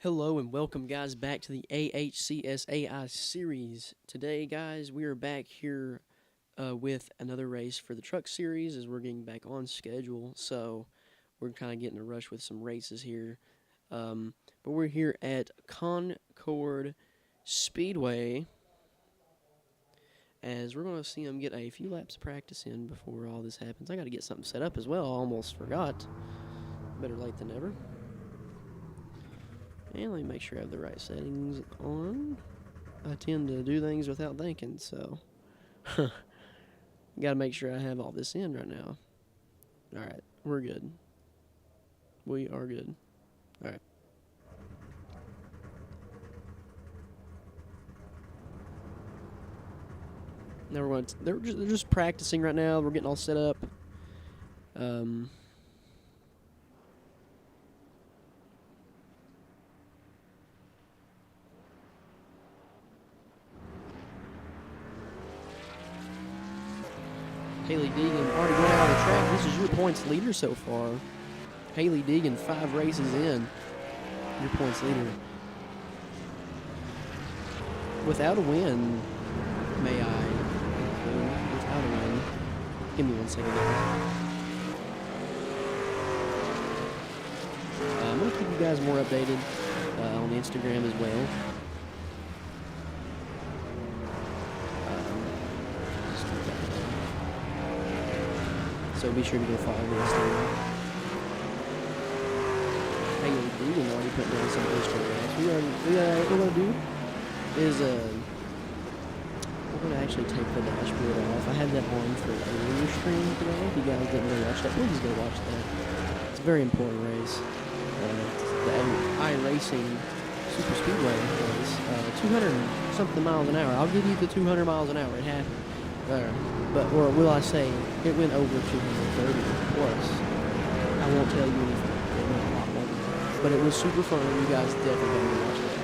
Hello and welcome, guys, back to the AHCS AI series. Today, guys, we are back here with another race for the truck series as we're getting back on schedule. So we're kind of getting a rush with some races here. But we're here at Concord Speedway as we're going to see them get a few laps of practice in before all this happens. I got to get something set up as well. I almost forgot. Better late than never. And let me make sure I have the right settings on. I tend to do things without thinking, so gotta make sure I have all this in right now. Alright, we're good. We are good. Alright. Now we're going to, they're just practicing right now. We're getting all set up. Haley Deegan already going out of the track. This is your points leader so far. Haley Deegan, 5 races in. Your points leader. Without a win, may I? Without a win. Give me 1 second, guys. I'm going to keep you guys more updated on the Instagram as well. So be sure to go follow the Instagram. Haley Deegan already put down some extra gas. What we're going to do is we're going to actually take the dashboard off. I had that on for an earlier stream today. If you guys didn't go watch that, please go watch that. It's a very important race. The iRacing Super Speedway race. 200 something miles an hour. I'll give you the 200 miles an hour. It happened. But, or will I say, it went over 230 plus. I won't tell you anything. It went a lot more than that. But it was super fun. You guys definitely got to watch that.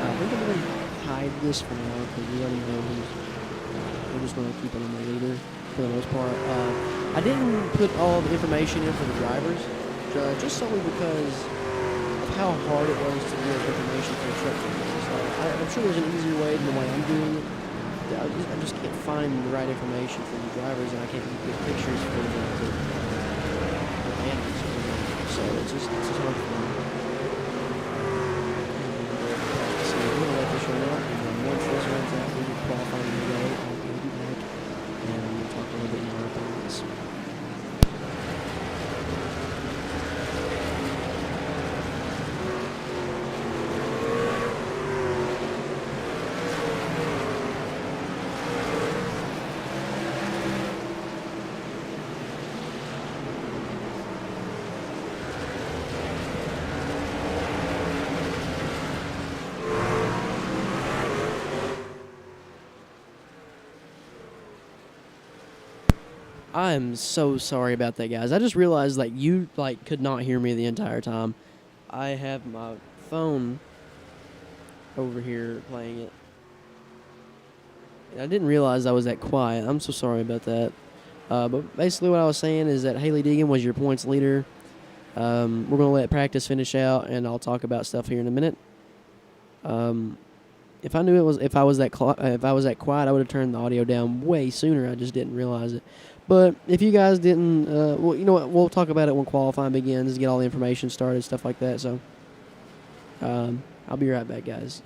I think I'm going to hide this for now because we already know we're just going to keep it on the leader for the most part. I didn't put all the information in for the drivers, just solely because of how hard it was to get information for the truck drivers. I'm sure there's an easier way than the way I'm doing it. I just can't find the right information for the drivers, and I can't get pictures for the managers. So it's just hard for me. So we're going to let this run out, and then once this runs out, we get qualifying to go. I'll be back, and we'll talk a little bit more about this. I am so sorry about that, guys. I just realized that you could not hear me the entire time. I have my phone over here playing it. And I didn't realize I was that quiet. I'm so sorry about that. But basically what I was saying is that Haley Deegan was your points leader. We're going to let practice finish out, and I'll talk about stuff here in a minute. If I knew if I was that quiet, I would have turned the audio down way sooner. I just didn't realize it. But if you guys didn't, well, you know what? We'll talk about it when qualifying begins, get all the information started, stuff like that. So I'll be right back, guys.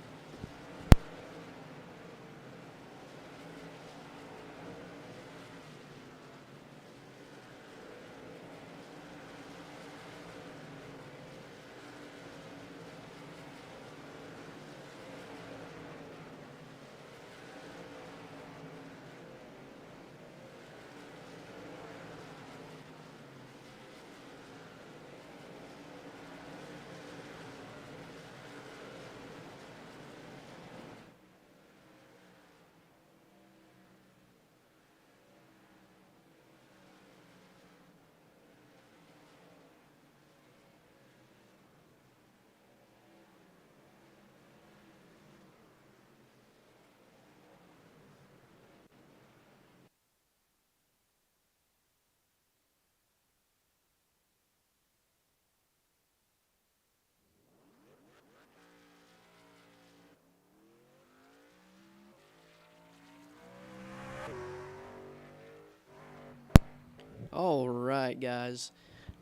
All right, guys.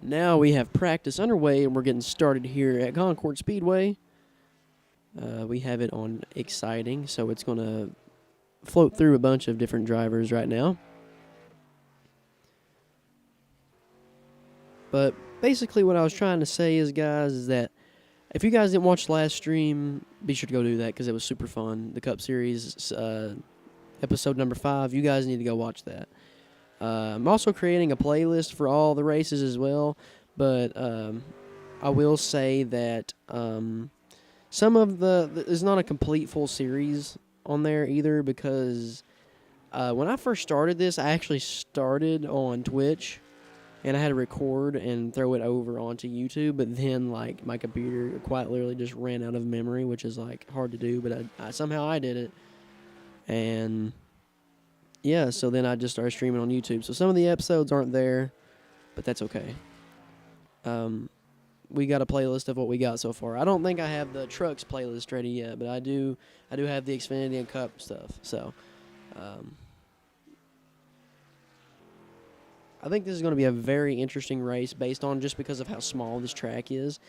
Now we have practice underway, and we're getting started here at Concord Speedway. We have it on exciting, so it's going to float through a bunch of different drivers right now. But basically what I was trying to say is, guys, is that if you guys didn't watch the last stream, be sure to go do that because it was super fun. The Cup Series, episode number 5, you guys need to go watch that. I'm also creating a playlist for all the races as well, but I will say that some of there's not a complete full series on there either because when I first started this, I actually started on Twitch, and I had to record and throw it over onto YouTube, but then like my computer quite literally just ran out of memory, which is like hard to do, but somehow I did it, and yeah, so then I just started streaming on YouTube. So some of the episodes aren't there, but that's okay. We got a playlist of what we got so far. I don't think I have the trucks playlist ready yet, but I do have the Xfinity and Cup stuff. So I think this is going to be a very interesting race based on just because of how small this track is.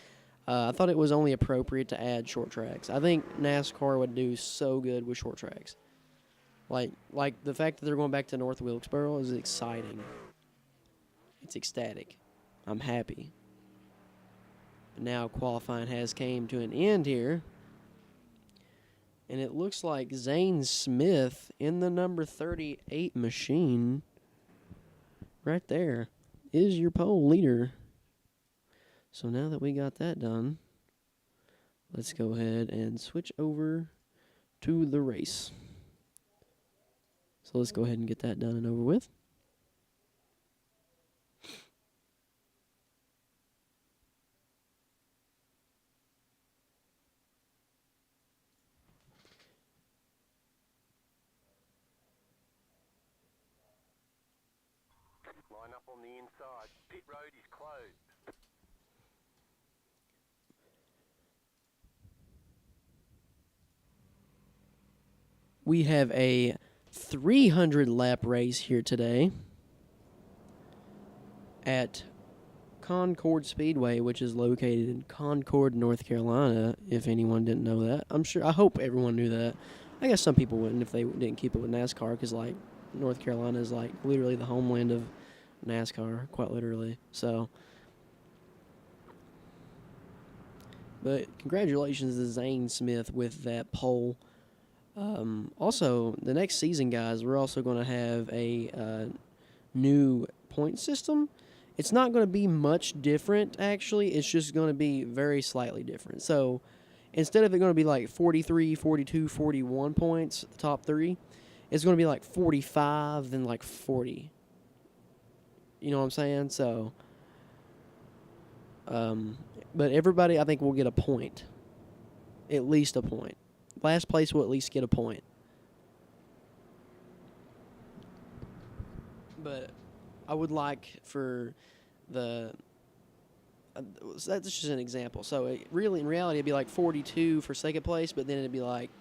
I thought it was only appropriate to add short tracks. I think NASCAR would do so good with short tracks. Like the fact that they're going back to North Wilkesboro is exciting. It's ecstatic. I'm happy. But now qualifying has came to an end here. And it looks like Zane Smith in the number 38 machine right there is your pole leader. So now that we got that done, let's go ahead and switch over to the race. So let's go ahead and get that done and over with. Line up on the inside. Pit road is closed. We have a 300 lap race here today at Concord Speedway, which is located in Concord, North Carolina, if anyone didn't know that. I hope everyone knew that. I guess some people wouldn't if they didn't keep it with NASCAR, because like North Carolina is like literally the homeland of NASCAR, quite literally. So, but congratulations to Zane Smith with that pole. Also, the next season, guys, we're also going to have a new point system. It's not going to be much different, actually. It's just going to be very slightly different. So, instead of it going to be like 43, 42, 41 points, the top 3, it's going to be like 45, then like 40. You know what I'm saying? So, but everybody, I think, will get a point. At least a point. Last place will at least get a point. But I would like for the... that's just an example. So, in reality, it'd be like 42 for second place, but then it'd be like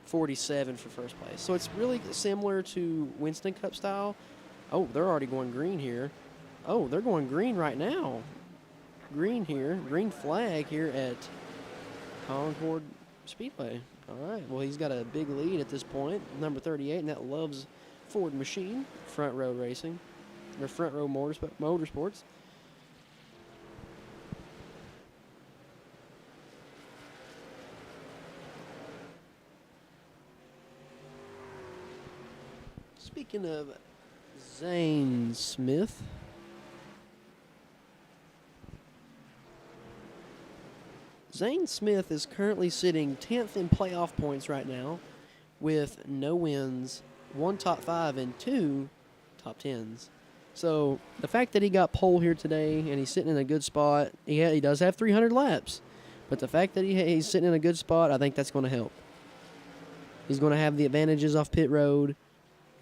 47 for first place. So, it's really similar to Winston Cup style. Oh, they're already going green here. Oh, they're going green right now. Green here. Green flag here at Concord Speedway. All right. Well, he's got a big lead at this point, number 38, and that loves Ford Machine, front row racing, or front row motorsports. Speaking of Zane Smith, Zane Smith is currently sitting 10th in playoff points right now with no wins, 1 top 5, and 2 top 10s. So the fact that he got pole here today and he's sitting in a good spot, he does have 300 laps, but the fact that he's sitting in a good spot, I think that's going to help. He's going to have the advantages off pit road.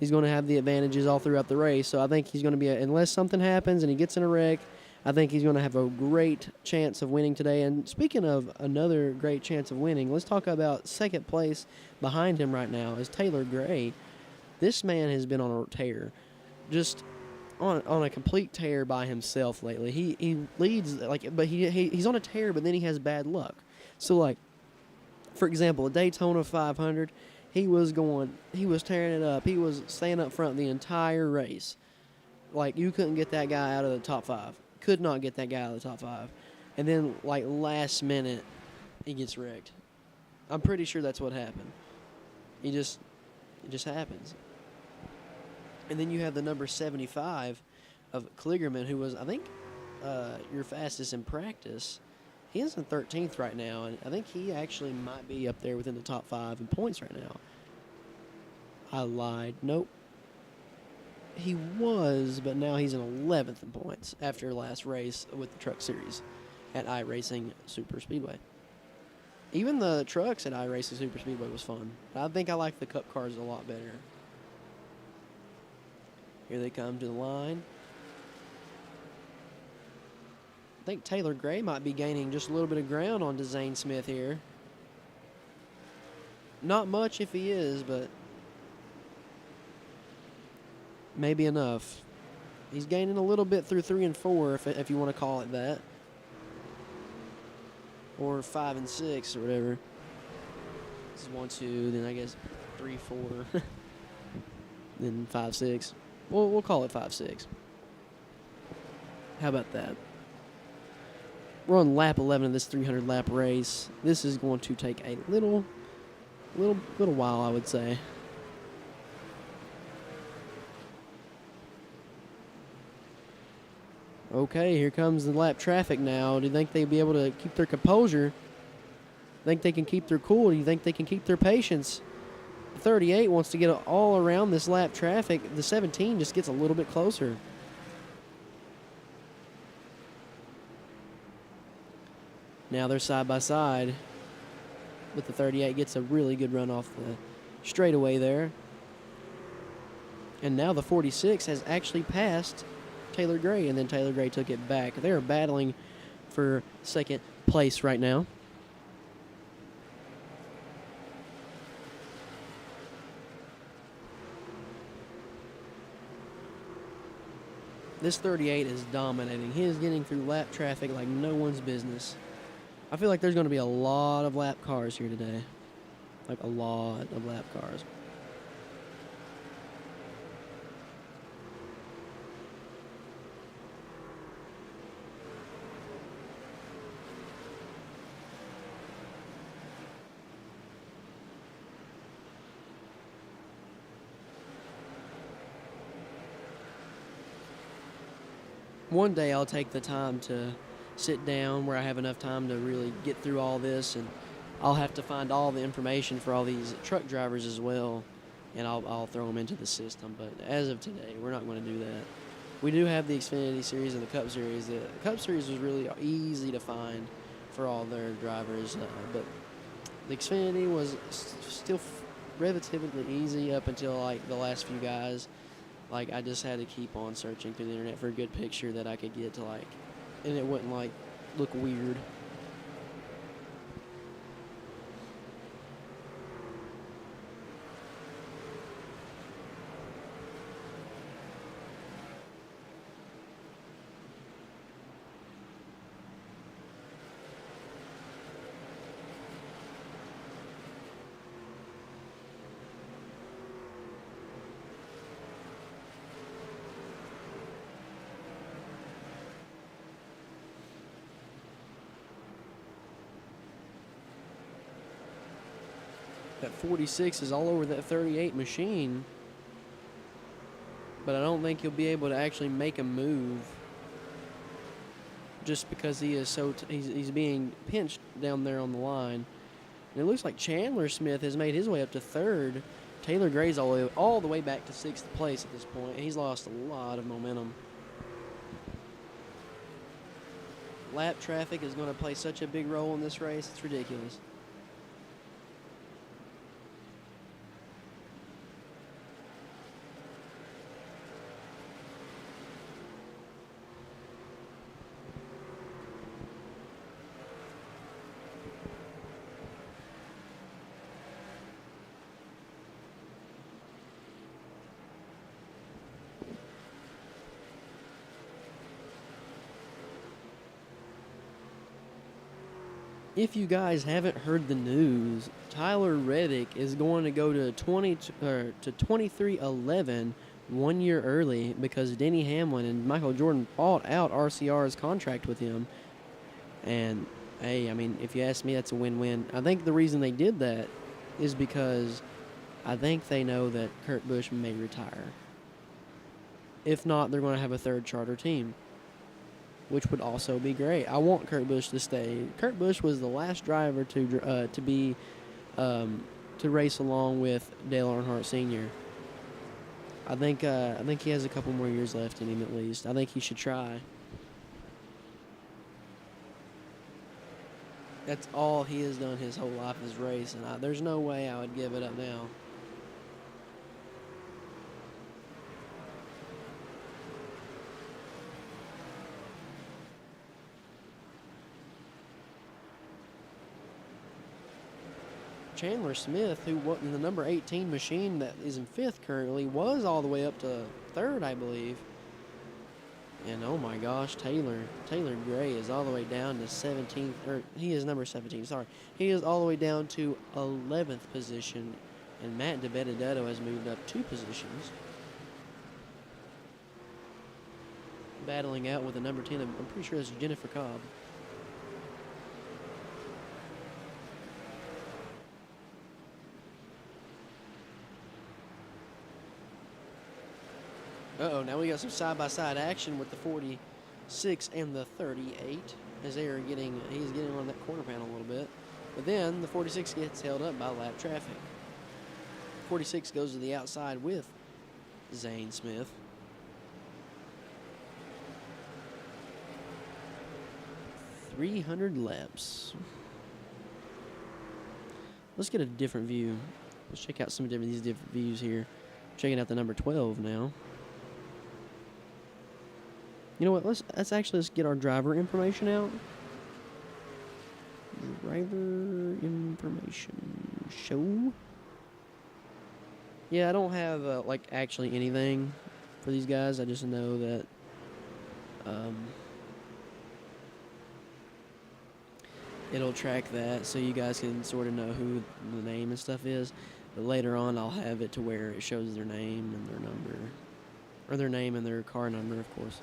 He's going to have the advantages all throughout the race. So I think he's going to be, unless something happens and he gets in a wreck, I think he's going to have a great chance of winning today. And speaking of another great chance of winning, let's talk about second place behind him right now is Taylor Gray. This man has been on a tear. Just on a complete tear by himself lately. He leads but he's on a tear, but then he has bad luck. So like, for example, a Daytona 500, he was tearing it up. He was staying up front the entire race. Like, you couldn't get that guy out of the top 5. Could not get that guy out of the top 5. And then like last minute, he gets wrecked. I'm pretty sure that's what happened. It just happens. And then you have the number 75 of Kligerman, who was, I think, your fastest in practice. He is in 13th right now, and I think he actually might be up there within the top 5 in points right now. I lied. Nope. He was, but now he's in 11th in points after last race with the Truck Series at iRacing Super Speedway. Even the trucks at iRacing Super Speedway was fun. I think I like the Cup cars a lot better. Here they come to the line. I think Taylor Gray might be gaining just a little bit of ground on Zane Smith here. Not much if he is, but maybe enough. He's gaining a little bit through 3 and 4, if you want to call it that. Or 5 and 6 or whatever. This is 1, 2, then I guess 3, 4. Then 5, 6. We'll call it 5, 6. How about that? We're on lap 11 of this 300 lap race. This is going to take a little while, I would say. Okay, here comes the lap traffic now. Do you think they'll be able to keep their composure? Think they can keep their cool? Do you think they can keep their patience? 38 wants to get all around this lap traffic. The 17 just gets a little bit closer. Now they're side by side. But the 38 gets a really good run off the straightaway there. And now the 46 has actually passed Taylor Gray, and then Taylor Gray took it back. They're battling for second place right now. This 38 is dominating. He is getting through lap traffic like no one's business. I feel like there's going to be a lot of lap cars here today. Like a lot of lap cars. One day I'll take the time to sit down where I have enough time to really get through all this, and I'll have to find all the information for all these truck drivers as well, and I'll throw them into the system. But as of today, we're not going to do that. We do have the Xfinity Series and the Cup Series. The Cup Series was really easy to find for all their drivers, but the Xfinity was still relatively easy up until like the last few guys. Like, I just had to keep on searching through the internet for a good picture that I could get to, like, and it wouldn't, like, look weird. That 46 is all over that 38 machine, but I don't think he'll be able to actually make a move just because he is he's being pinched down there on the line. And it looks like Chandler Smith has made his way up to third. Taylor Gray's all the way back to 6th place at this point. He's lost a lot of momentum. Lap traffic is going to play such a big role in this race. It's ridiculous. if you guys haven't heard the news, Tyler Reddick is going to go to 2311 1 year early because Denny Hamlin and Michael Jordan bought out RCR's contract with him. And hey, I mean, if you ask me, that's a win-win. I think the reason they did that is because I think they know that Kurt Busch may retire. If not, they're going to have a third charter team, which would also be great. I want Kurt Busch to stay. Kurt Busch was the last driver to race along with Dale Earnhardt Sr. I think he has a couple more years left in him at least. I think he should try. That's all he has done his whole life is race, and there's no way I would give it up now. Chandler Smith, who was in the number 18 machine that is in 5th currently, was all the way up to 3rd, I believe. And oh my gosh, Taylor Gray is all the way down to 17th, or he is number 17, sorry. He is all the way down to 11th position, and Matt DiBenedetto has moved up 2 positions. Battling out with the number 10, I'm pretty sure it's Jennifer Cobb. Uh-oh, now we got some side-by-side action with the 46 and the 38 as he's getting on that corner panel a little bit. But then the 46 gets held up by lap traffic. 46 goes to the outside with Zane Smith. .300 laps. Let's get a different view. Let's check out some of these different views here. Checking out the number 12 now. You know what? Let's get our driver information out. Driver information show. Yeah, I don't have actually anything for these guys. I just know that it'll track that, so you guys can sort of know who the name and stuff is. But later on, I'll have it to where it shows their name and their number, or their name and their car number, of course.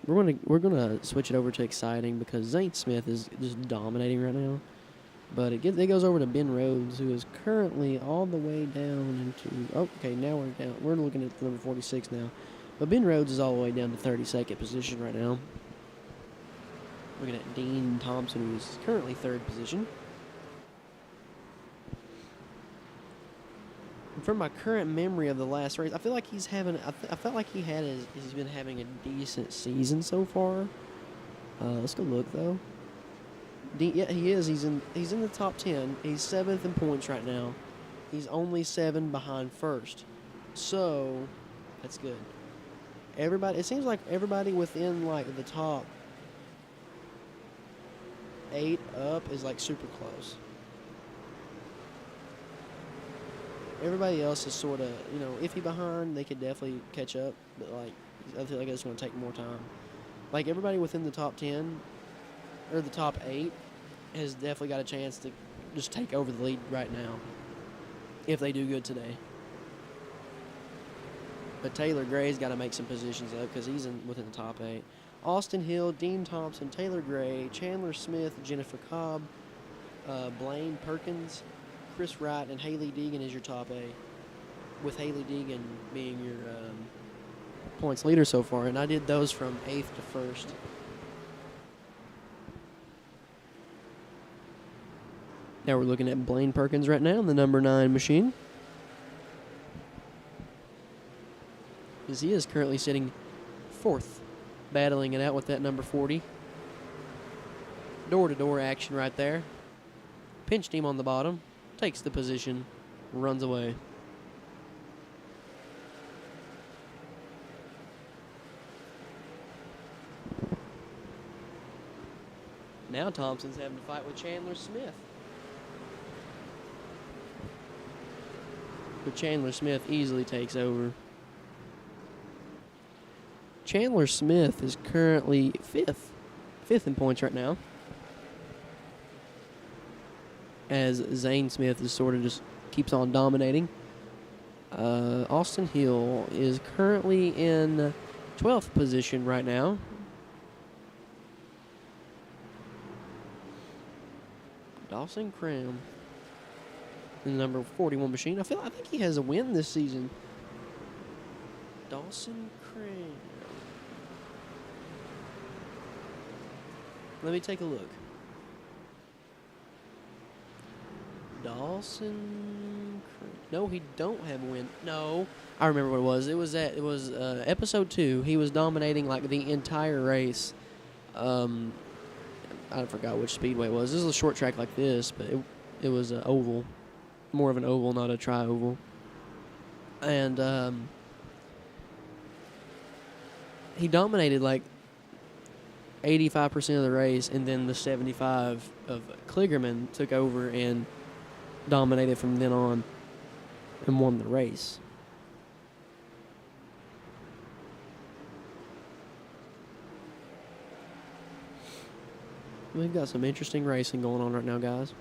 We're gonna switch it over to exciting because Zane Smith is just dominating right now. But it goes over to Ben Rhodes, who is currently all the way down into. Oh, okay, now we're down. We're looking at the number 46 now, but Ben Rhodes is all the way down to 32nd position right now. Looking at Dean Thompson, who is currently 3rd position. From my current memory of the last race, I feel like he's having. I felt like he's been having a decent season so far. Let's go look though. Yeah, he is. He's in the top 10. He's 7th in points right now. He's only 7 behind 1st, so that's good. Everybody. It seems like everybody within like the top 8 up is like super close. Everybody else is sort of, iffy behind. They could definitely catch up, but, I feel like it's going to take more time. Like, everybody within the top 10, or the top 8, has definitely got a chance to just take over the lead right now, if they do good today. But Taylor Gray's got to make some positions up, because he's within the top 8. Austin Hill, Dean Thompson, Taylor Gray, Chandler Smith, Jennifer Cobb, Blaine Perkins, Chris Wright, and Haley Deegan is your top 8, with Haley Deegan being your points leader so far. And I did those from 8th to 1st. Now we're looking at Blaine Perkins right now in the number 9 machine, as he is currently sitting 4th, battling it out with that number 40. Door-to-door action right there. Pinched him on the bottom. Takes the position, runs away. Now Thompson's having to fight with Chandler Smith. But Chandler Smith easily takes over. Chandler Smith is currently 5th in points right now. as Zane Smith is sort of just keeps on dominating. Austin Hill is currently in 12th position right now. Dawson Cram, the number 41 machine. I think he has a win this season. Dawson Cram. Let me take a look. Dawson. No, he don't have a win. No, I remember what it was. It was episode 2. He was dominating like the entire race. I forgot which speedway it was. This is a short track like this, but it was an oval, more of an oval, not a tri-oval. And he dominated like 85% of the race, and then the 75 of Kligerman took over and dominated from then on and won the race. We've got some interesting racing going on right now, guys.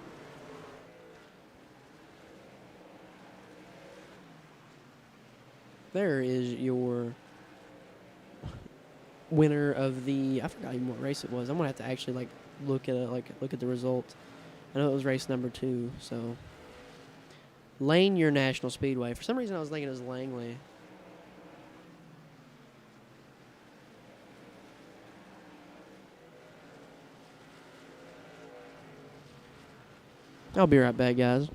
There is your winner of the, I forgot even what race it was. I'm gonna have to actually look at the results. I know it was race number 2. So Lanier National Speedway. For some reason, I was thinking it was Langley. I'll be right back, guys.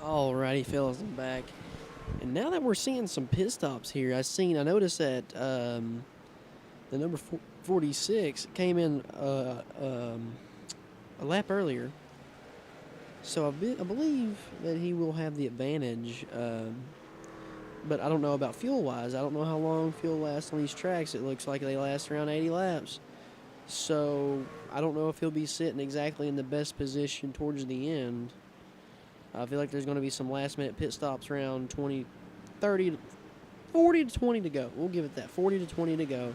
Alrighty, fellas, I'm back. And now that we're seeing some pit stops here, I noticed that the number 46 came in a lap earlier. So I believe that he will have the advantage. But I don't know about fuel-wise. I don't know how long fuel lasts on these tracks. It looks like they last around 80 laps. So I don't know if he'll be sitting exactly in the best position towards the end. I feel like there's going to be some last-minute pit stops around 40 to 20 to go. We'll give it that, 40 to 20 to go.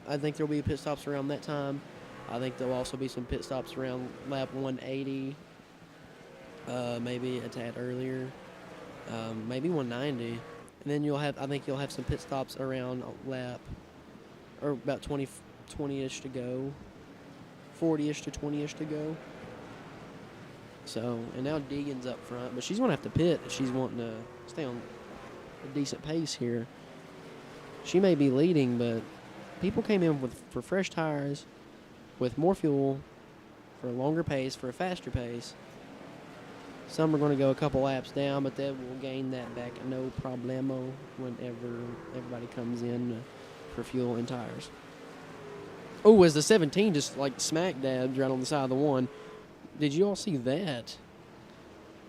I think there'll be pit stops around that time. I think there'll also be some pit stops around lap 180, maybe a tad earlier, maybe 190. And then I think you'll have some pit stops around lap, or about 20-ish to go, 40-ish to 20-ish to go. So, and now Deegan's up front, but she's going to have to pit if she's wanting to stay on a decent pace here. She may be leading, but people came in for fresh tires, with more fuel, for a longer pace, for a faster pace. Some are going to go a couple laps down, but they will gain that back no problemo whenever everybody comes in for fuel and tires. Oh, as the 17 just like smack dabs right on the side of the one. Did you all see that?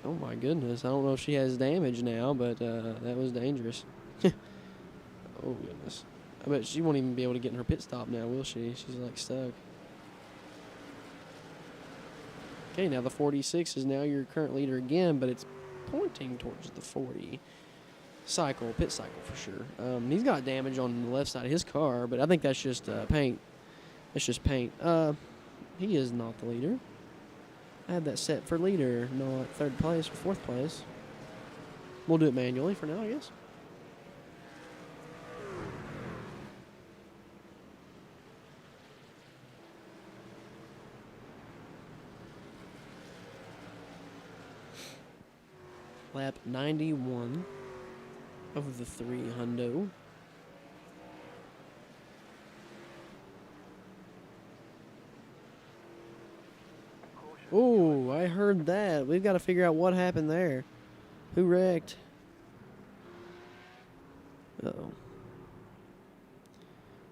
Oh my goodness. I don't know if she has damage now, but that was dangerous. Oh goodness. I bet she won't even be able to get in her pit stop now, will she? She's like stuck. Okay, now the 46 is now your current leader again, but it's pointing towards the 40 cycle, pit cycle for sure. He's got damage on the left side of his car, but I think that's just paint. That's just paint. He is not the leader. I had that set for leader, not third place or fourth place. We'll do it manually for now, I guess. Lap 91 of the 3 hundo. Oh, I heard that. We've got to figure out what happened there. Who wrecked? Uh-oh.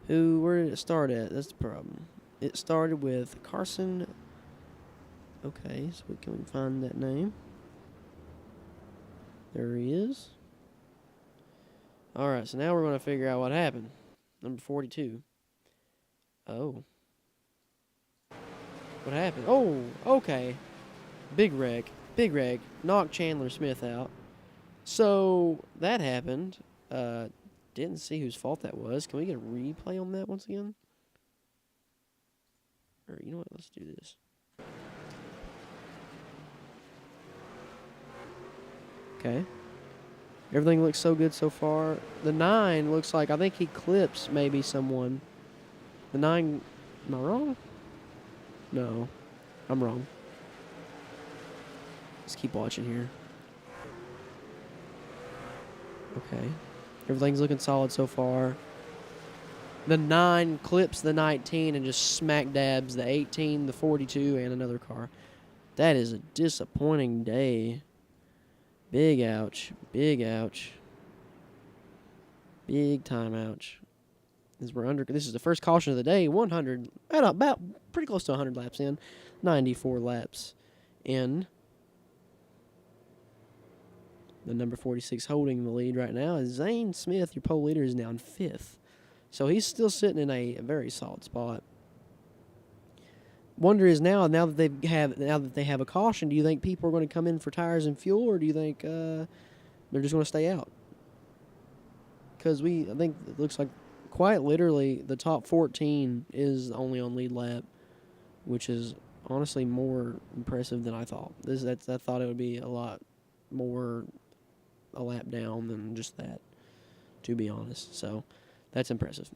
Where did it start at? That's the problem. It started with Carson. Okay, so can we find that name? There he is. Alright, so now we're going to figure out what happened. Number 42. Oh. What happened? Oh, okay. Big wreck. Big wreck. Knocked Chandler Smith out. So, that happened. Didn't see whose fault that was. Can we get a replay on that once again? Or, you know what? Let's do this. Okay. Everything looks so good so far. The 9 looks like, I think he clips maybe someone. The 9, am I wrong? No, I'm wrong. Let's keep watching here. Okay. Everything's looking solid so far. The 9 clips the 19 and just smack dabs the 18, the 42, and another car. That is a disappointing day. Big ouch. Big ouch. Big time ouch. This is the first caution of the day. 100, about pretty close to 100 laps in. 94 laps in. The number 46 holding the lead right now is Zane Smith. Your pole leader is now in 5th. So he's still sitting in a very solid spot. Wonder is now that they have a caution, do you think people are going to come in for tires and fuel, or do you think they're just going to stay out? Because I think it looks like quite literally the top 14 is only on lead lap, which is honestly more impressive than I thought. I thought it would be a lot more a lap down than just that, to be honest. So that's impressive.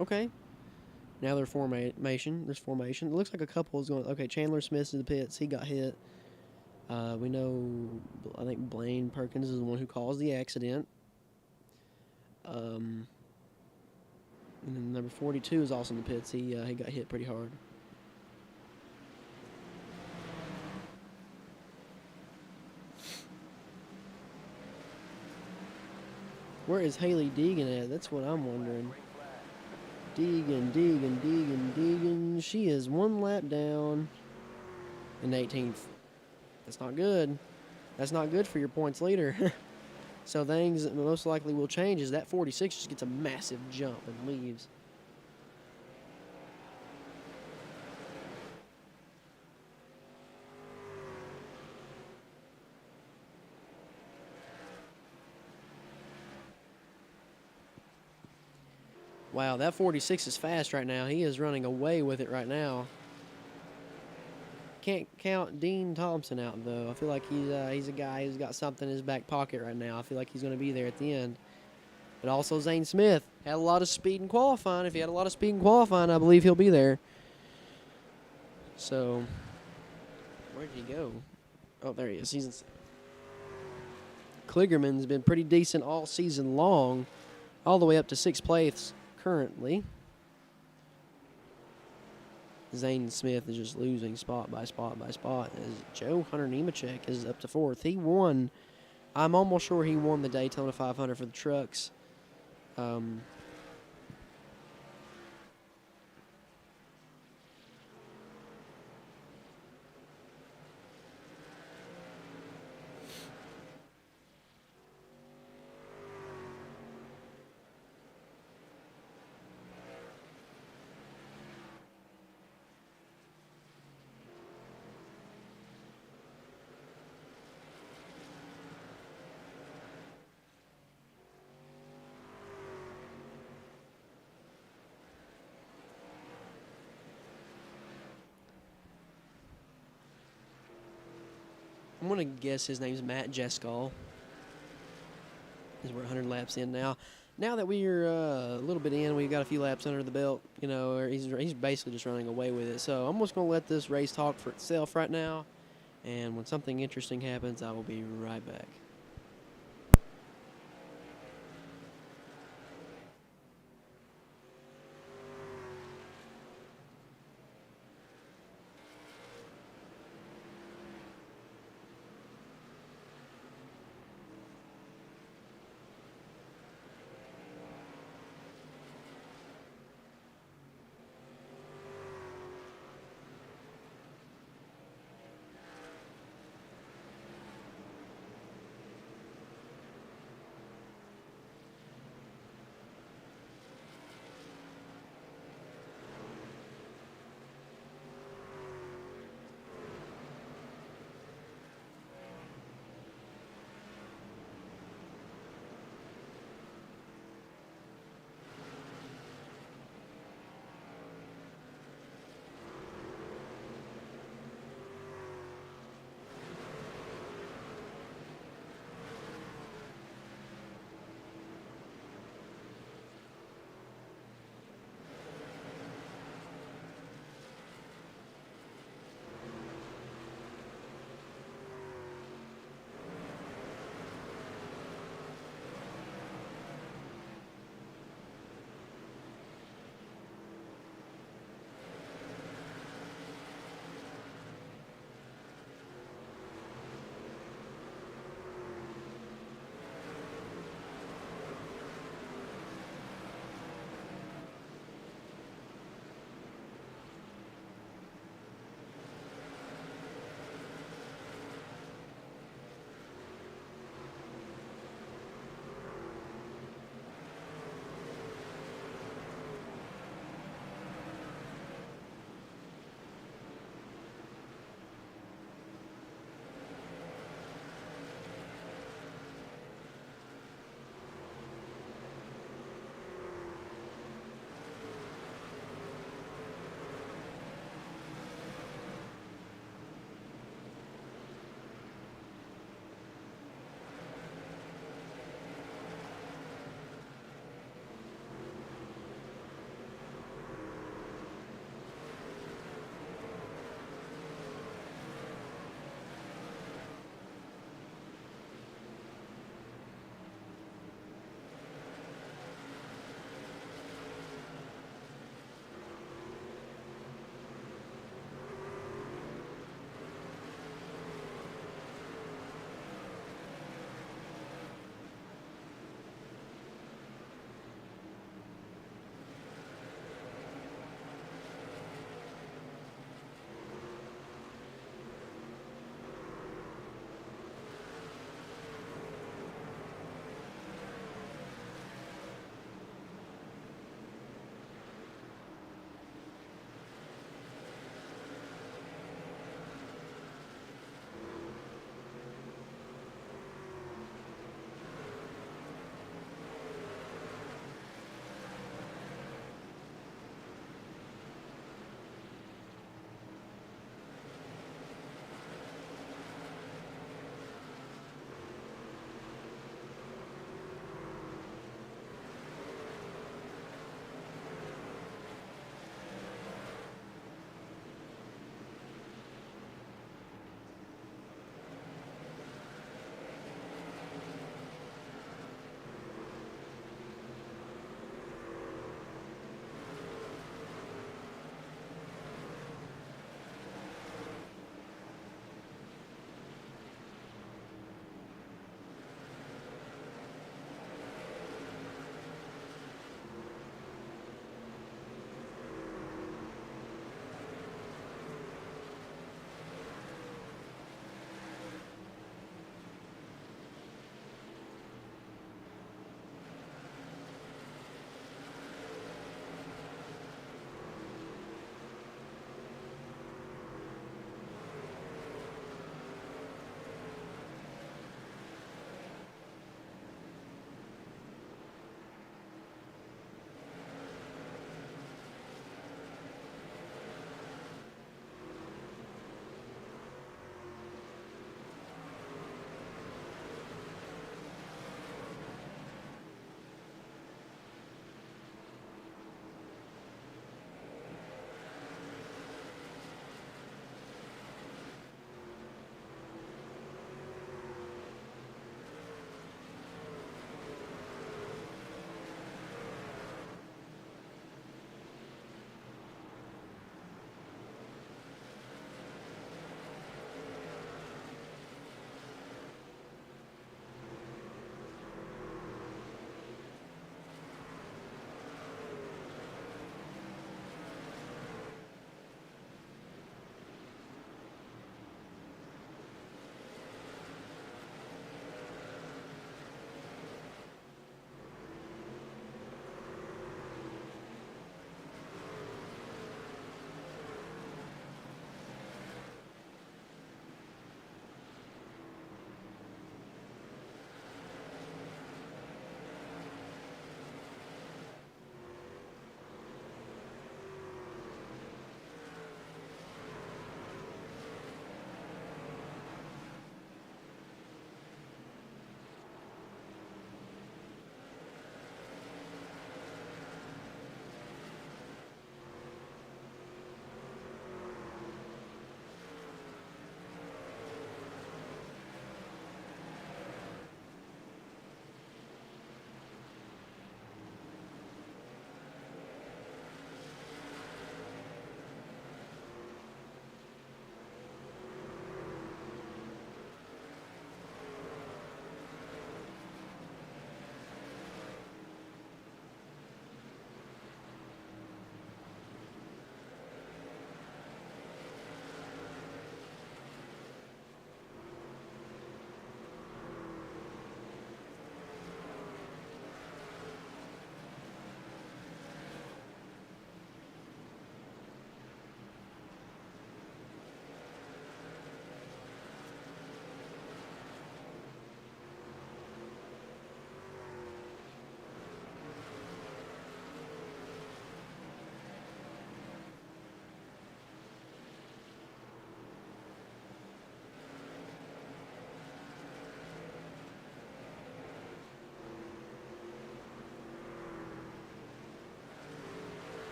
Okay. Now there's formation. There's formation. It looks like a couple is going. Okay, Chandler Smith's in the pits. He got hit. We know. I think Blaine Perkins is the one who caused the accident. And then number 42 is also in the pits. He got hit pretty hard. Where is Haley Deegan at? That's what I'm wondering. Deegan. She is one lap down in 18th. That's not good. That's not good for your points leader. So things that most likely will change is that 46 just gets a massive jump and leaves. Wow, that 46 is fast right now. He is running away with it right now. Can't count Dean Thompson out, though. I feel like he's a guy who's got something in his back pocket right now. I feel like he's going to be there at the end. But also Zane Smith had a lot of speed in qualifying. If he had a lot of speed in qualifying, I believe he'll be there. So, where did he go? Oh, there he is. Kligerman's been pretty decent all season long, all the way up to 6th place currently. Zane Smith is just losing spot by spot by spot as Joe Hunter Nemechek is up to 4th. He won. I'm almost sure he won the Daytona 500 for the trucks. I'm going to guess his name's Matt Jeskal. We're 100 laps in now. Now that we're a little bit in, we've got a few laps under the belt. You know, he's basically just running away with it. So I'm just going to let this race talk for itself right now. And when something interesting happens, I will be right back.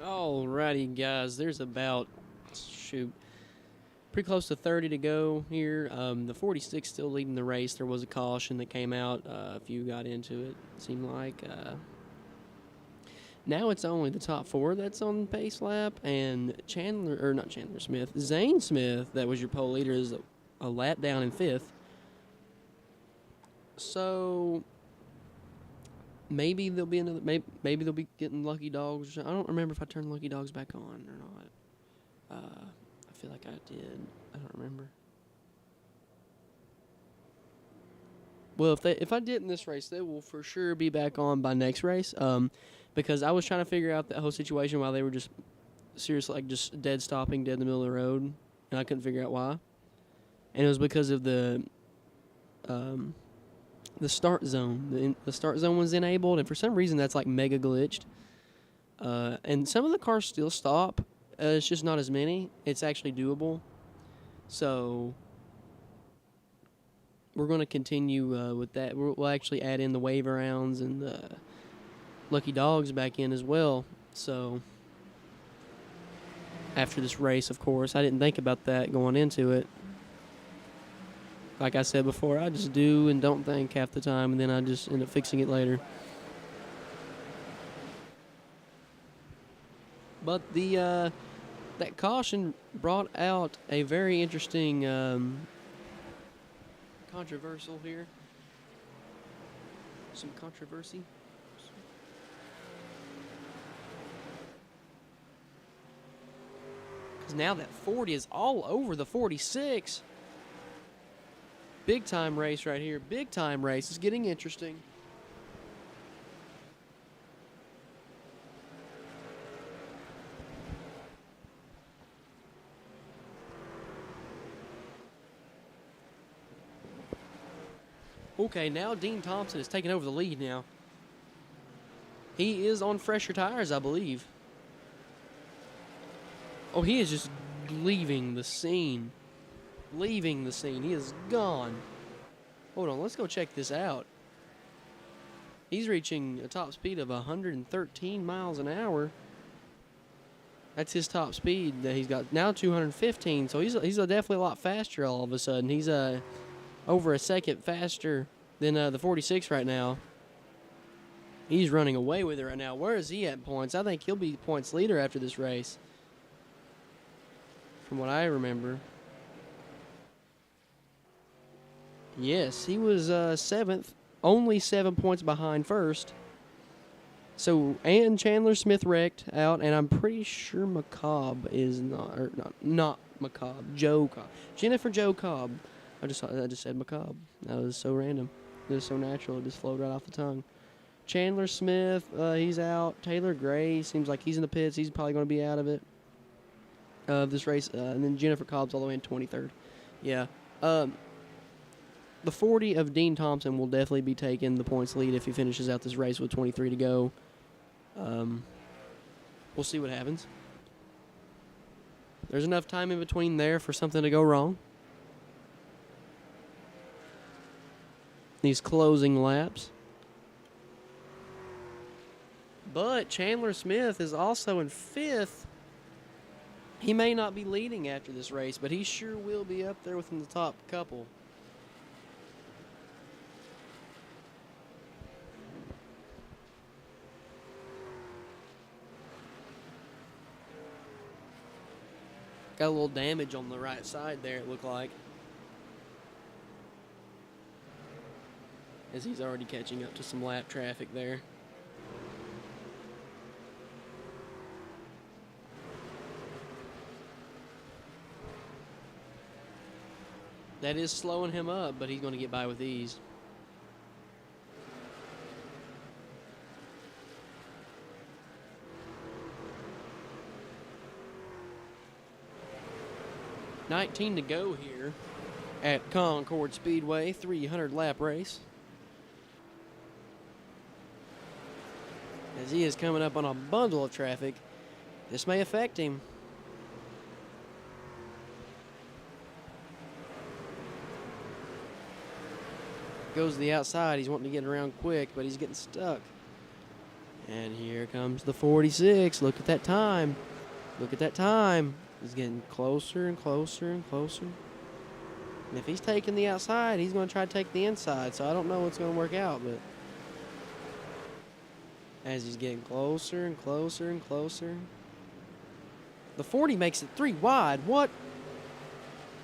Alrighty, guys. There's about, shoot, pretty close to 30 to go here. The 46 still leading the race. There was a caution that came out. A few got into it, seemed like. Now it's only the top 4 that's on pace lap, and Zane Smith, that was your pole leader, is a lap down in 5th. So maybe there'll be another. Maybe they'll be getting lucky dogs. I don't remember if I turned lucky dogs back on or not. I feel like I did. I don't remember. Well, if I did in this race, they will for sure be back on by next race. Because I was trying to figure out that whole situation while they were just seriously like just dead stopping, dead in the middle of the road, and I couldn't figure out why. And it was because of the start zone. The start zone was enabled, and for some reason that's like mega glitched. And some of the cars still stop. It's just not as many. It's actually doable. So we're going to continue with that. We'll actually add in the wave rounds and the lucky dogs back in as well. So after this race, of course, I didn't think about that going into it. Like I said before, I just do and don't think half the time, and then I just end up fixing it later. But the that caution brought out a very interesting controversial here. Some controversy. Because now that 40 is all over the 46. Big time race right here. Big time race. It's getting interesting. Okay, now Dean Thompson is taking over the lead now. He is on fresher tires, I believe. Oh, he is just leaving the scene. Leaving the scene. He is gone. Hold on, let's go check this out. He's reaching a top speed of 113 miles an hour. That's his top speed that he's got. Now 215, so he's definitely a lot faster all of a sudden. He's over a second faster than the 46 right now. He's running away with it right now. Where is he at points? I think he'll be points leader after this race, from what I remember. Yes, he was 7th, only 7 points behind first. So, and Chandler Smith wrecked out, and I'm pretty sure McCobb is not McCobb, Joe Cobb. Jennifer Joe Cobb. I just said McCobb. That was so random. It was so natural. It just flowed right off the tongue. Chandler Smith, he's out. Taylor Gray seems like he's in the pits. He's probably going to be out of it. This race. And then Jennifer Cobb's all the way in 23rd. Yeah. The 40 of Dean Thompson will definitely be taking the points lead if he finishes out this race with 23 to go. We'll see what happens. There's enough time in between there for something to go wrong. These closing laps. But Chandler Smith is also in 5th. He may not be leading after this race, but he sure will be up there within the top couple. Got a little damage on the right side there, it looked like. As he's already catching up to some lap traffic there. That is slowing him up, but he's going to get by with ease. $19 to go here at Concord Speedway, 300 lap race. As he is coming up on a bundle of traffic, this may affect him. Goes to the outside. He's wanting to get around quick, but he's getting stuck. And here comes the 46. Look at that time. Look at that time. He's getting closer and closer and closer. And if he's taking the outside, he's going to try to take the inside. So I don't know what's going to work out, but as he's getting closer and closer and closer. The 40 makes it 3 wide. What?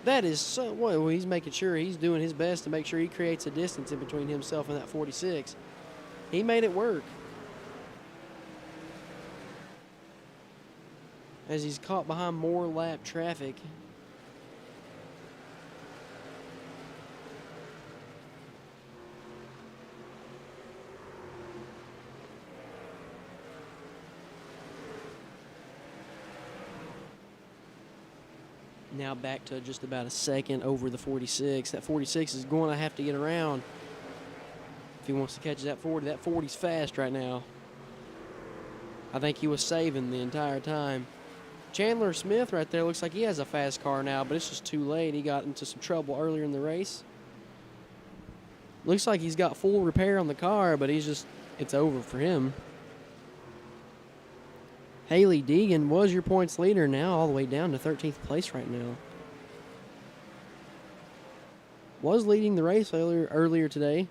That is so... Well, he's making sure he's doing his best to make sure he creates a distance in between himself and that 46. He made it work. As he's caught behind more lap traffic. Now back to just about a second over the 46. That 46 is going to have to get around if he wants to catch that 40. That 40's fast right now. I think he was saving the entire time. Chandler Smith right there looks like he has a fast car now, but it's just too late. He got into some trouble earlier in the race. Looks like he's got full repair on the car, but it's over for him. Haley Deegan was your points leader, now all the way down to 13th place right now. Was leading the race earlier today.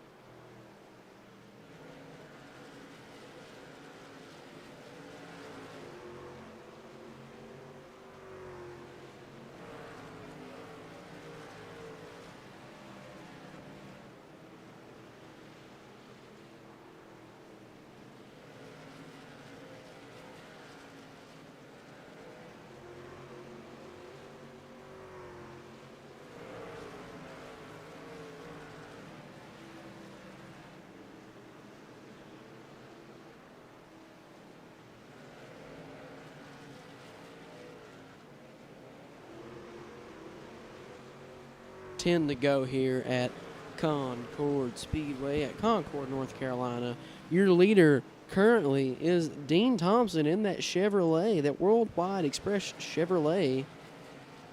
To go here at Concord Speedway at Concord, North Carolina. Your leader currently is Dean Thompson in that Chevrolet, that Worldwide Express Chevrolet,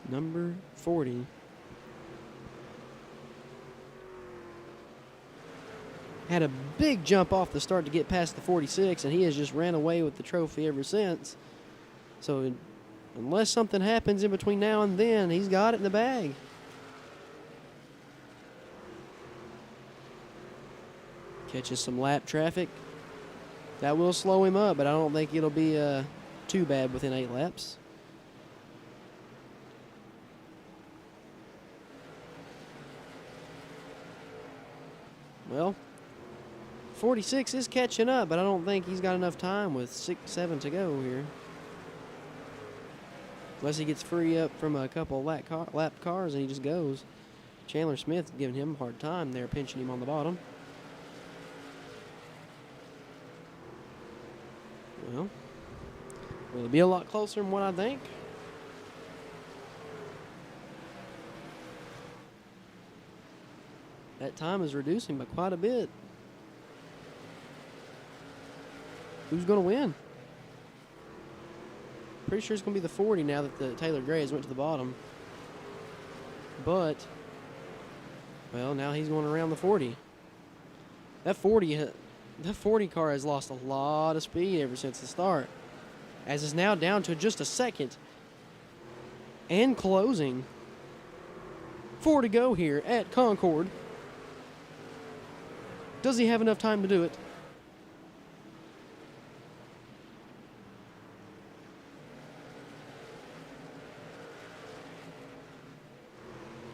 number 40. Had a big jump off the start to get past the 46, and he has just ran away with the trophy ever since. So unless something happens in between now and then, he's got it in the bag. Catches some lap traffic. That will slow him up, but I don't think it'll be too bad within 8 laps. Well, 46 is catching up, but I don't think he's got enough time with 7 to go here. Unless he gets free up from a couple of lap cars and he just goes. Chandler Smith giving him a hard time there, pinching him on the bottom. Well, will it be a lot closer than what I think? That time is reducing by quite a bit. Who's going to win? Pretty sure it's going to be the 40 now that the Taylor Gray has went to the bottom. But, well, now he's going around the 40. That 40 car has lost a lot of speed ever since the start, as it's now down to just a second and closing. 4 to go here at Concord. Does he have enough time to do it?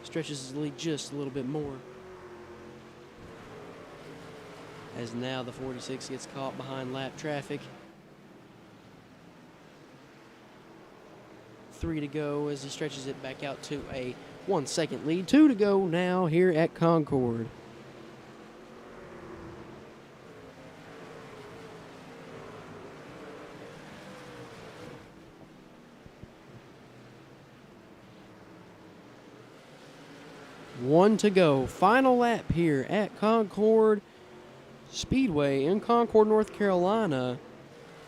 Stretches his lead just a little bit more. As now the 46 gets caught behind lap traffic. 3 to go as he stretches it back out to a 1-second lead. 2 to go now here at Concord. One to go. Final lap here at Concord Speedway in Concord, North Carolina.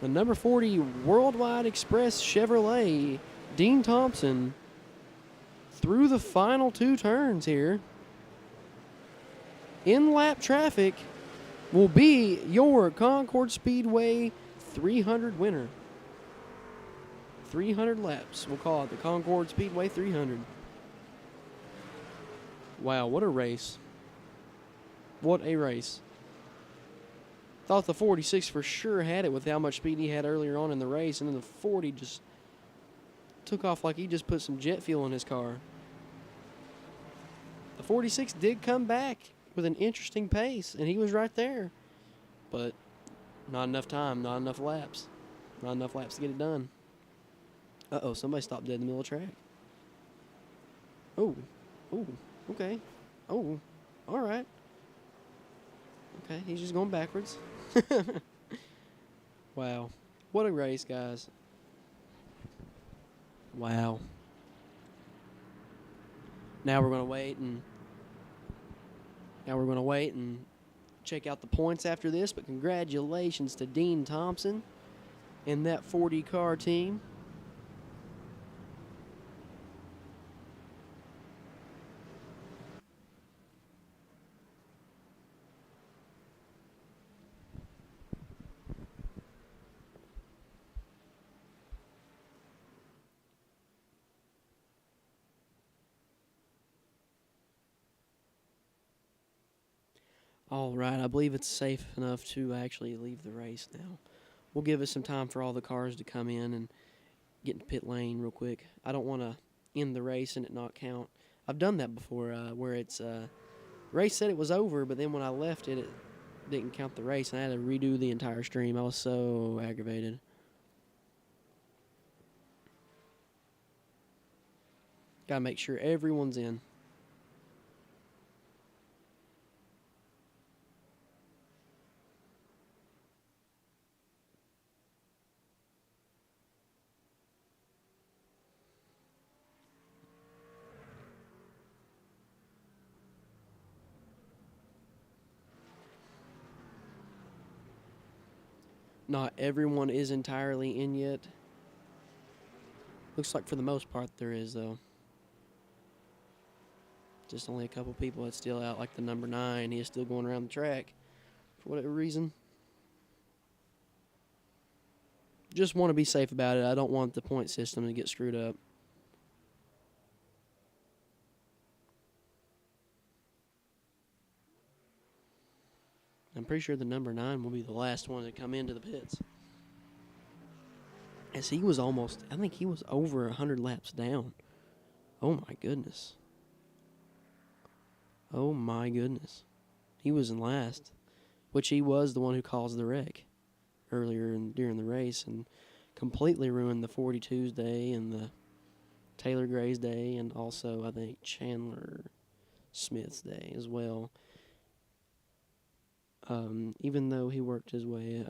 The number 40 Worldwide Express Chevrolet, Dean Thompson, through the final 2 turns here. In lap traffic will be your Concord Speedway 300 winner. 300 laps. We'll call it the Concord Speedway 300. Wow, what a race. What a race. Thought the 46 for sure had it with how much speed he had earlier on in the race, and then the 40 just took off like he just put some jet fuel in his car. The 46 did come back with an interesting pace, and he was right there. But not enough time, not enough laps. Not enough laps to get it done. Uh-oh, somebody stopped dead in the middle of the track. Oh, okay. Oh, all right. Okay, he's just going backwards. Wow. What a race, guys. Wow. Now we're going to wait and check out the points after this, but congratulations to Dean Thompson and that 40 car team. All right, I believe it's safe enough to actually leave the race now. We'll give us some time for all the cars to come in and get into pit lane real quick. I don't want to end the race and it not count. I've done that before where it's race said it was over, but then when I left it didn't count the race, and I had to redo the entire stream. I was so aggravated. Got to make sure everyone's in. Not everyone is entirely in yet. Looks like for the most part there is, though. Just only a couple people that's still out, like the number 9. He is still going around the track for whatever reason. Just want to be safe about it. I don't want the point system to get screwed up. I'm pretty sure the number 9 will be the last one to come into the pits. As he was almost, I think he was over 100 laps down. Oh my goodness. Oh my goodness. He was in last, which he was the one who caused the wreck earlier during the race and completely ruined the 42's day and the Taylor Gray's day, and also I think Chandler Smith's day as well. Even though he worked his way,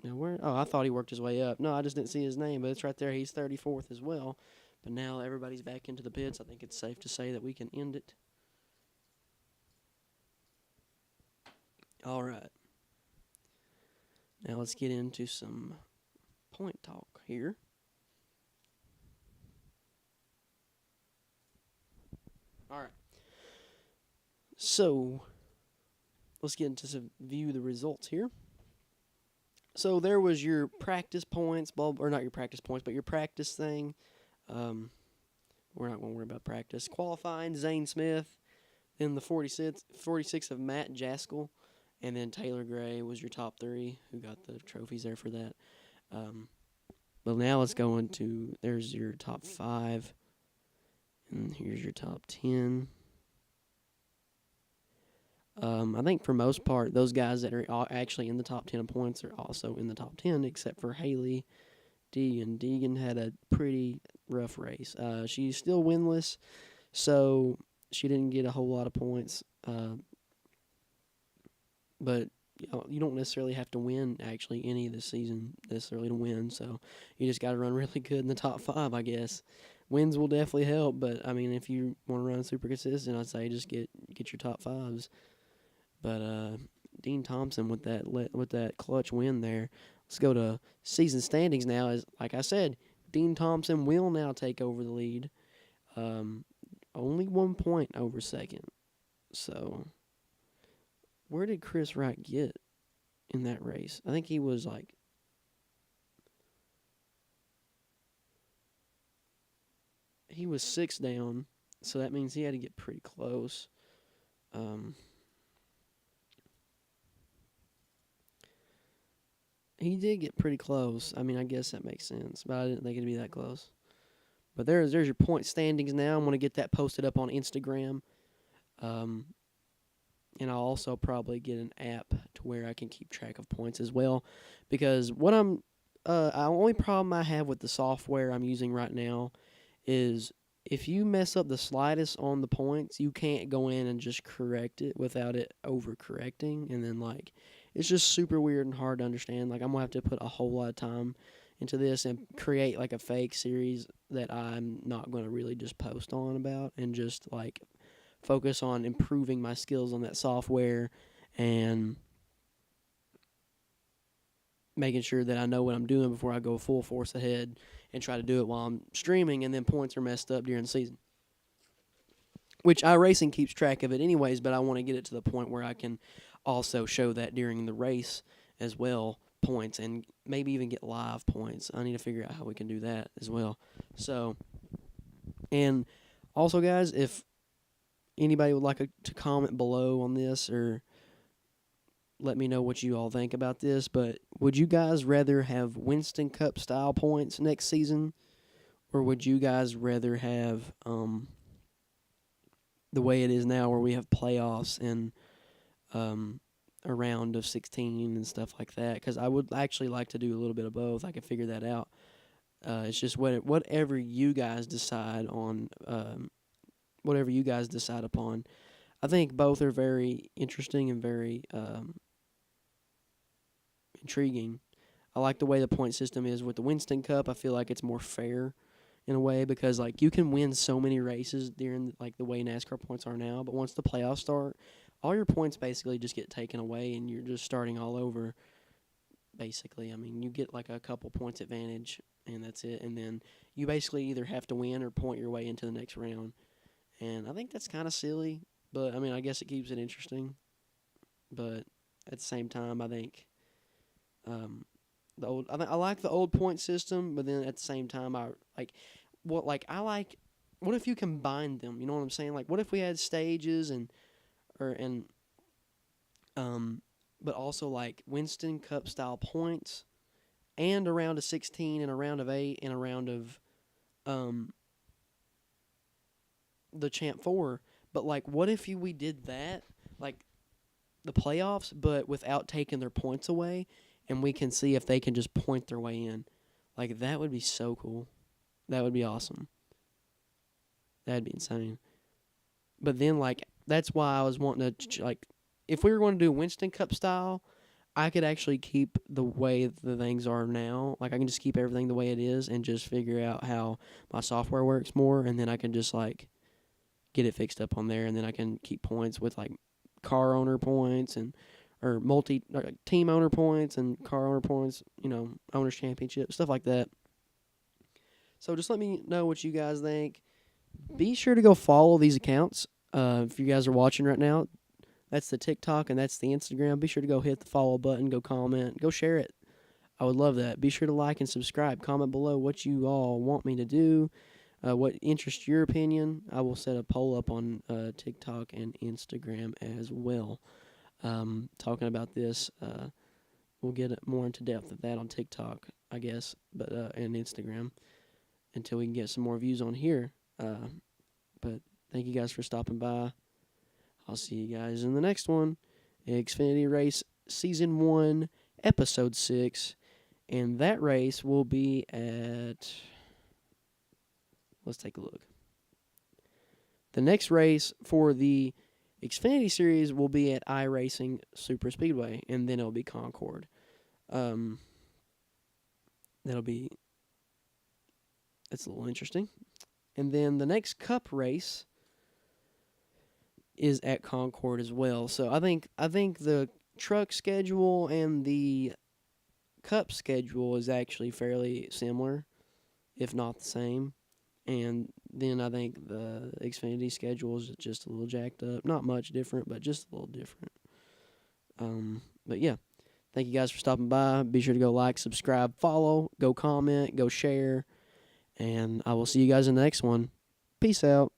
now where? Oh, I thought he worked his way up. No, I just didn't see his name, but it's right there. He's 34th as well. But now everybody's back into the pits. I think it's safe to say that we can end it. All right. Now let's get into some point talk here. All right. So let's get into some view the results here. So there was your practice points, or not your practice points, but your practice thing. We're not going to worry about practice. Qualifying, Zane Smith. Then the 46 of Matt Jaskell. And then Taylor Gray was your top 3 who got the trophies there for that. But now let's go into, there's your top 5. And here's your top 10. I think for most part, those guys that are actually in the top 10 of points are also in the top 10, except for Haley Deegan. Deegan had a pretty rough race. She's still winless, so she didn't get a whole lot of points. But you don't necessarily have to win, actually, any of the season necessarily to win, so you just got to run really good in the top 5, I guess. Wins will definitely help, but, I mean, if you want to run super consistent, I'd say just get your top 5s. But Dean Thompson with that clutch win there. Let's go to season standings now. As like I said, Dean Thompson will now take over the lead. Only 1 point over second. So where did Chris Wright get in that race? I think he was like, he was 6 down, so that means he had to get pretty close. He did get pretty close. I mean, I guess that makes sense, but I didn't think it'd be that close. But there's your point standings now. I'm going to get that posted up on Instagram. And I'll also probably get an app to where I can keep track of points as well. Because what the only problem I have with the software I'm using right now is if you mess up the slightest on the points, you can't go in and just correct it without it overcorrecting. And then, like, it's just super weird and hard to understand. Like, I'm going to have to put a whole lot of time into this and create, like, a fake series that I'm not going to really just post on about and just, like, focus on improving my skills on that software and making sure that I know what I'm doing before I go full force ahead and try to do it while I'm streaming, and then points are messed up during the season. Which iRacing keeps track of it anyways, but I want to get it to the point where I can also show that during the race as well, points, and maybe even get live points. I need to figure out how we can do that as well. So, and also, guys, if anybody would like to comment below on this or let me know what you all think about this, but would you guys rather have Winston Cup style points next season, or would you guys rather have the way it is now where we have playoffs and a round of 16 and stuff like that? Because I would actually like to do a little bit of both. I could figure that out. It's just whatever you guys decide on, whatever you guys decide upon. I think both are very interesting and very intriguing. I like the way the point system is with the Winston Cup. I feel like it's more fair in a way because, like, you can win so many races during, like, the way NASCAR points are now, but once the playoffs start, all your points basically just get taken away and you're just starting all over, basically. I mean, you get, like, a couple points advantage, and that's it, and then you basically either have to win or point your way into the next round, and I think that's kind of silly, but, I mean, I guess it keeps it interesting, but at the same time, I think I like the old point system, but then at the same time, what if you combined them? You know what I'm saying? Like, what if we had stages but also like Winston Cup style points, and a round of 16 and a round of 8 and a round of the Champ 4. But like, what if we did that, like the playoffs, but without taking their points away? And we can see if they can just point their way in. Like, that would be so cool. That would be awesome. That'd be insane. But then, like, that's why I was wanting to, like, if we were going to do Winston Cup style, I could actually keep the way the things are now. Like, I can just keep everything the way it is and just figure out how my software works more, and then I can just, like, get it fixed up on there, and then I can keep points with, like, car owner points or team owner points and car owner points, owners championship, stuff like that. So just let me know what you guys think. Be sure to go follow these accounts. If you guys are watching right now, that's the TikTok and that's the Instagram. Be sure to go hit the follow button, go comment, go share it. I would love that. Be sure to like and subscribe. Comment below what you all want me to do, what interests your opinion. I will set a poll up on TikTok and Instagram as well. Talking about this, we'll get more into depth of that on TikTok, I guess, but and Instagram until we can get some more views on here. But thank you guys for stopping by. I'll see you guys in the next one. Xfinity Race Season 1, Episode 6, and that race will be at... Let's take a look. The next race for the Xfinity Series will be at iRacing Super Speedway, and then it'll be Concord. That's a little interesting. And then the next Cup race is at Concord as well. So I think the truck schedule and the Cup schedule is actually fairly similar, if not the same. And then I think the Xfinity schedule is just a little jacked up. Not much different, but just a little different. But yeah, thank you guys for stopping by. Be sure to go like, subscribe, follow, go comment, go share, and I will see you guys in the next one. Peace out.